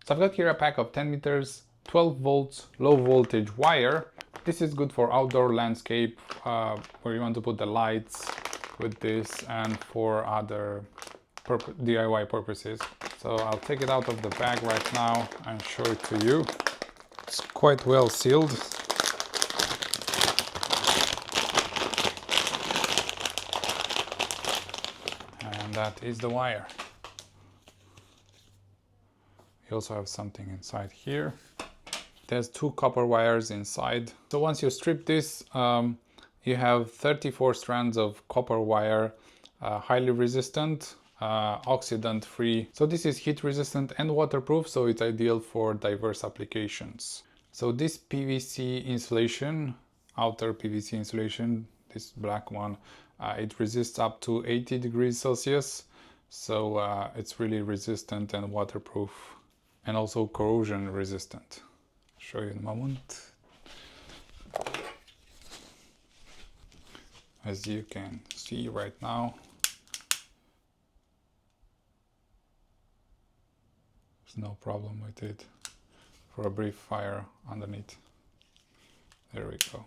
So I've got here a pack of 10 meters, 12 volts, low voltage wire. This is good for outdoor landscape, where you want to put the lights with this, and for other DIY purposes. So I'll take it out of the bag right now and show it to you. It's quite well sealed. And that is the wire. You also have something inside here. There's 2 copper wires inside. So once you strip this, you have 34 strands of copper wire, highly resistant, oxidant free. So this is heat resistant and waterproof, so it's ideal for diverse applications. So this PVC insulation, outer PVC insulation, this black one, it resists up to 80 degrees Celsius. So it's really resistant and waterproof, and also corrosion resistant. Show you in a moment. As you can see right now, there's no problem with it for a brief fire underneath. There we go.